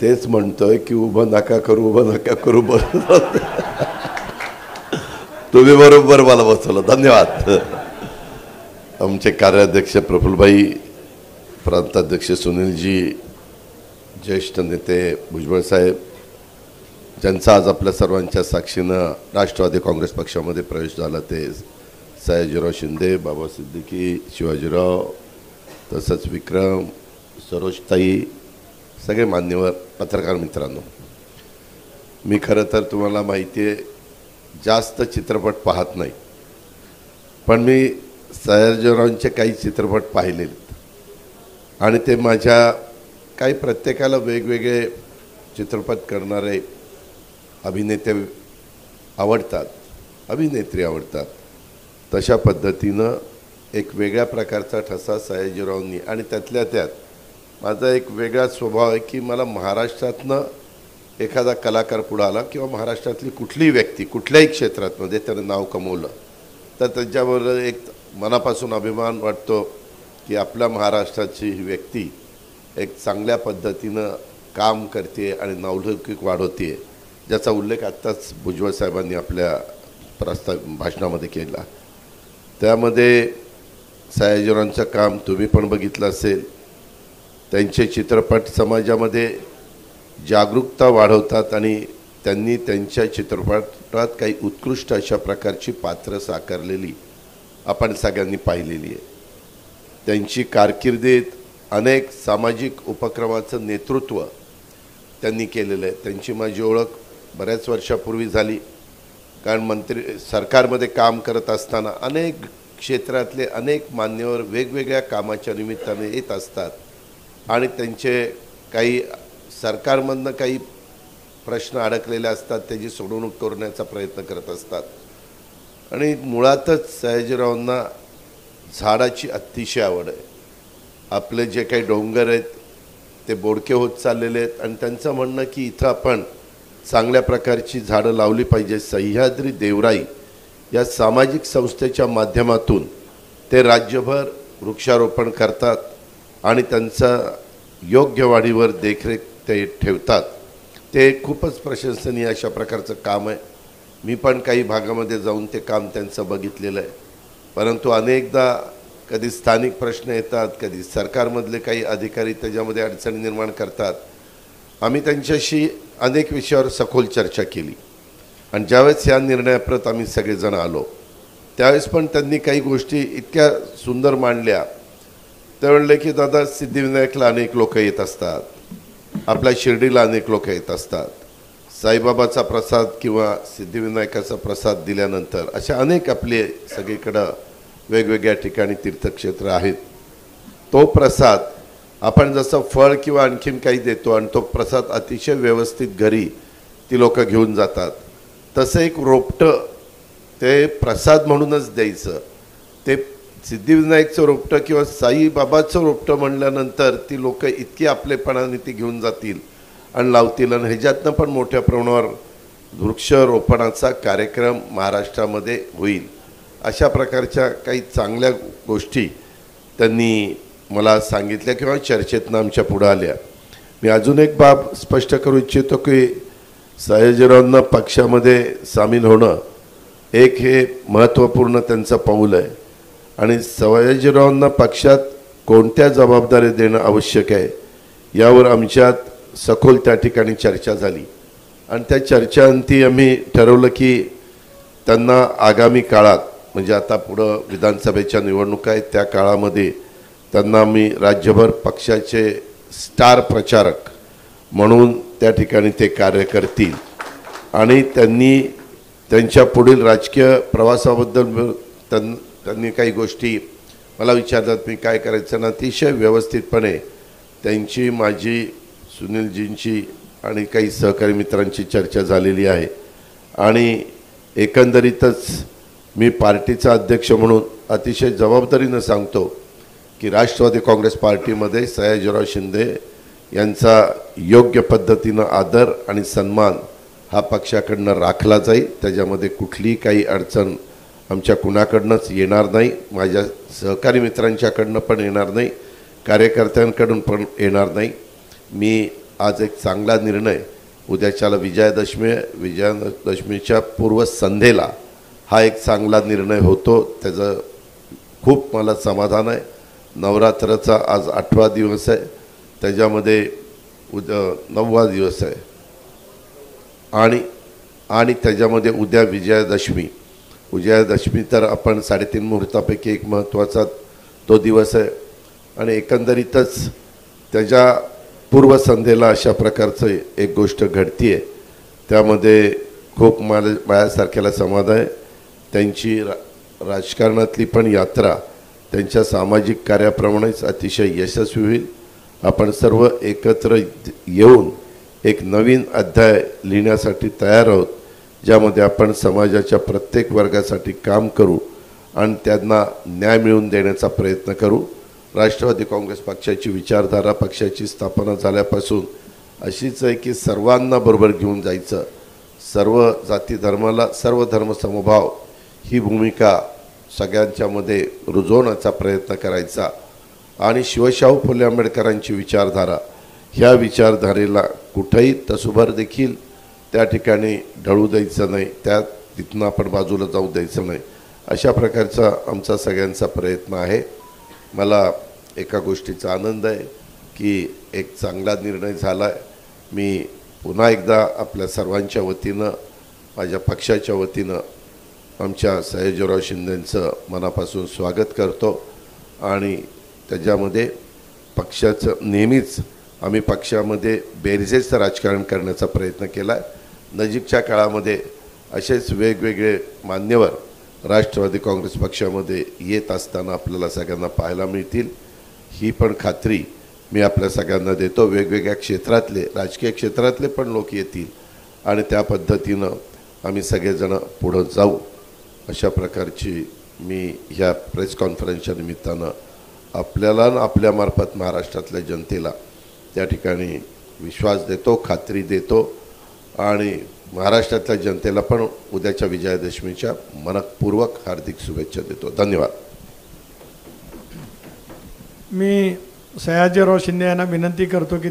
तेच म्हणतोय की उभं नका करू तुम्ही बरोबर मला बसवलं, धन्यवाद. आमचे कार्याध्यक्ष प्रफुल्लभाई, प्रांताध्यक्ष सुनीलजी, ज्येष्ठ नेते भुजबळ साहेब, ज्यांचा आज आपल्या सर्वांच्या साक्षीनं राष्ट्रवादी काँग्रेस पक्षामध्ये प्रवेश झाला, ते सयाजीराव शिंदे, बाबा सिद्दीकी, शिवाजीराव, तसंच विक्रम, सरोजताई, सगळे मान्यवर, पत्रकार मित्रांनो, मी खरं तर तुम्हाला माहिती आहे जास्त चित्रपट पाहत नाही, पण मी सयाजीरावांचे काही चित्रपट पाहिलेत आणि ते माझ्या काही प्रत्येकाला वेगवेगळे चित्रपट करणारे अभिनेते आवडतात, अभिनेत्री आवडतात. तशा पद्धतीनं एक वेगळ्या प्रकारचा ठसा सयाजीरावांनी, आणि त्यातल्या त्यात माझा एक वेगळा स्वभाव आहे की मला महाराष्ट्रातनं एखादा कलाकार पुढं आला किंवा महाराष्ट्रातली कुठलीही व्यक्ती कुठल्याही क्षेत्रातमध्ये त्यानं नाव कमवलं तर त्याच्याबरोबर एक मनापासून अभिमान वाटतो की आपल्या महाराष्ट्राची ही व्यक्ती एक चांगल्या पद्धतीनं काम करते आणि नावलौकिक वाढवते, ज्याचा उल्लेख आत्ताच भुजबळ साहेबांनी आपल्या भाषणामध्ये केला. त्यामध्ये सयाजीरावांचं काम तुम्ही पण बघितलं असेल. त्यांचे चित्रपट समाजामध्ये जागरूकता वाढवतात आणि त्यांनी त्यांच्या चित्रपटात काही उत्कृष्ट अशा प्रकारची पात्र साकारलेली आपण सगळ्यांनी पाहिलेली आहे. त्यांची कारकिर्दीत अनेक सामाजिक उपक्रमाचं नेतृत्व त्यांनी केलेलं आहे. त्यांची माझी ओळख बऱ्याच वर्षापूर्वी झाली, कारण सरकारमध्ये काम करत असताना अनेक क्षेत्रातले अनेक मान्यवर वेगवेगळ्या कामाच्या निमित्ताने येत असतात आणि त्यांचे काही सरकारमधनं काही प्रश्न अडकलेले असतात, त्याची सोडवणूक करण्याचा प्रयत्न करत असतात. आणि मुळातच सयाजीरावांना झाडाची अतिशय आवड आहे. आपले जे काही डोंगर आहेत ते बोडके होत चाललेले आहेत आणि त्यांचं म्हणणं की इथं आपण चांगल्या प्रकारची झाडं लावली पाहिजे. सह्याद्री देवराई या सामाजिक संस्थेच्या माध्यमातून ते राज्यभर वृक्षारोपण करतात आणि त्यांचा योग्य वाढीवर देखरेख ते ठेवतात. ते खूपच प्रशंसनीय अशा प्रकारचं काम आहे. मी पण काही भागामध्ये जाऊन ते काम त्यांचं बघितलेलं आहे. परंतु अनेकदा कधी स्थानिक प्रश्न येतात, कधी सरकारमधले काही अधिकारी त्याच्यामध्ये अडचणी निर्माण करतात. आम्ही त्यांच्याशी अनेक विषयावर सखोल चर्चा केली आणि ज्यावेळेस या निर्णयाप्रत आम्ही सगळेजण आलो त्यावेळेस पण त्यांनी काही गोष्टी इतक्या सुंदर मांडल्या. ते म्हणले की दादा, सिद्धिविनायकला अनेक लोक येत असतात, आपल्या शिर्डीला अनेक लोक येत असतात, साईबाबाचा प्रसाद किंवा सिद्धिविनायकाचा प्रसाद दिल्यानंतर अशा अनेक आपले सगळीकडं वेगवेगळ्या ठिकाणी तीर्थक्षेत्र आहेत. तो प्रसाद आपण जसं फळ किंवा आणखीन काही देतो आणि तो प्रसाद अतिशय व्यवस्थित घरी ती लोक घेऊन जातात, तसं एक रोपटं ते प्रसाद म्हणूनच द्यायचं. ते सिद्धिविनायकचं रोपटं किंवा साईबाबाचं रोपटं म्हणल्यानंतर ती लोक इतकी आपलेपणाने ती घेऊन जातील आणि लावतील आणि ह्याच्यातनं पण मोठ्या प्रमाणावर वृक्षारोपणाचा कार्यक्रम महाराष्ट्रामध्ये होईल. अशा प्रकारच्या काही चांगल्या गोष्टी त्यांनी मला सांगितल्या किंवा चर्चेतनं आमच्या पुढं आल्या. मी अजून एक बाब स्पष्ट करू इच्छितो की सयाजीरावांना पक्षामध्ये सामील होणं एक हे महत्त्वपूर्ण त्यांचं पाऊल आहे आणि सयाजीरावांना पक्षात कोणत्या जबाबदाऱ्या देणं आवश्यक आहे यावर आमच्यात सखोल त्या ठिकाणी चर्चा झाली आणि त्या चर्चांती आम्ही ठरवलं की त्यांना आगामी काळात, म्हणजे आता पुढं विधानसभेच्या निवडणुका आहेत, त्या काळामध्ये त्यांना आम्ही राज्यभर पक्षाचे स्टार प्रचारक म्हणून त्या ठिकाणी ते कार्य करतील आणि त्यांनी त्यांच्या पुढील राजकीय प्रवासाबद्दल त्यांनी काही गोष्टी मला विचारतात, मी काय करायचं ना. अतिशय व्यवस्थितपणे त्यांची, माझी, सुनीलजींची आणि काही सहकारी मित्रांची चर्चा झालेली आहे आणि एकंदरीतच मी पार्टीचा अध्यक्ष म्हणून अतिशय जबाबदारीनं सांगतो की राष्ट्रवादी काँग्रेस पार्टीमध्ये सयाजीराव शिंदे यांचा योग्य पद्धतीनं आदर आणि सन्मान हा पक्षाकडनं राखला जाईल. त्याच्यामध्ये कुठलीही काही अडचण आमच्या कुणाकडनंच येणार नाही, माझ्या सहकारी मित्रांच्याकडनं पण येणार नाही, कार्यकर्त्यांकडून पण येणार नाही. मी आज एक चांगला निर्णय, उद्याच्याला विजयादशमी आहे, विजयादशमीच्या पूर्वसंध्येला हा एक चांगला निर्णय होतो, त्याचं खूप मला समाधान आहे. नवरात्राचा आज 8वा दिवस आहे, त्याच्यामध्ये उद्या 9वा दिवस आहे आणि त्याच्यामध्ये उद्या विजयादशमी. विजयादशमी तर आपण 3.5 मुहूर्तापैकी एक महत्त्वाचा तो दिवस आहे आणि एकंदरीतच त्याच्या पूर्वसंध्येला अशा प्रकारचं एक गोष्ट घडती आहे, त्यामध्ये खूप माझ्यासारख्याला समाधान आहे. त्यांची राजकारणातली पण यात्रा त्यांच्या सामाजिक कार्याप्रमाणेच अतिशय यशस्वी होईल. आपण सर्व एकत्र येऊन एक नवीन अध्याय लिहिण्यासाठी तयार आहोत, ज्यामध्ये आपण समाजाच्या प्रत्येक वर्गासाठी काम करू आणि त्यांना न्याय मिळवून देण्याचा प्रयत्न करू. राष्ट्रवादी काँग्रेस पक्षाची विचारधारा पक्षाची स्थापना झाल्यापासून अशीच आहे की सर्वांना बरोबर घेऊन जायचं, सर्व जाती धर्माला सर्व धर्मसमभाव ही भूमिका सगळ्यांच्यामध्ये रुजवण्याचा प्रयत्न करायचा आणि शिवशाहू फुले आंबेडकरांची विचारधारा, ह्या विचारधारेला कुठेही तसूभर देखील त्या ठिकाणी ढळू द्यायचं नाही, तिथनं आपण बाजूला जाऊ द्यायचं नाही, अशा प्रकारचा आमचा सगळ्यांचा प्रयत्न आहे. मला एका गोष्टीचा आनंद आहे की एक चांगला निर्णय झाला आहे. मी पुन्हा एकदा आपल्या सर्वांच्या वतीनं, माझ्या पक्षाच्या वतीनं आमच्या सयाजीराव शिंदेंचं मनापासून स्वागत करतो आणि त्याच्यामध्ये पक्षाचं नेहमीच आम्ही पक्षामध्ये बेरजेचं राजकारण करण्याचा प्रयत्न केला आहे. नजीकच्या काळामध्ये असेच वेगवेगळे मान्यवर राष्ट्रवादी काँग्रेस पक्षामध्ये येत असताना आपल्याला सगळ्यांना पाहायला मिळतील, ही पण खात्री मी आपल्या सगळ्यांना देतो. वेगवेगळ्या क्षेत्रातले, राजकीय क्षेत्रातले पण लोक येतील आणि त्या पद्धतीनं आम्ही सगळेजण पुढं जाऊ, अशा प्रकारची मी ह्या प्रेस कॉन्फरन्सच्या निमित्तानं आपल्याला आणि आपल्यामार्फत महाराष्ट्रातल्या जनतेला त्या ठिकाणी विश्वास देतो, खात्री देतो आणि महाराष्ट्रातल्या जनतेला पण उद्याच्या विजयादशमीच्या मनपूर्वक हार्दिक शुभेच्छा देतो. धन्यवाद. मी सयाजीराव शिंदे यांना विनंती करतो की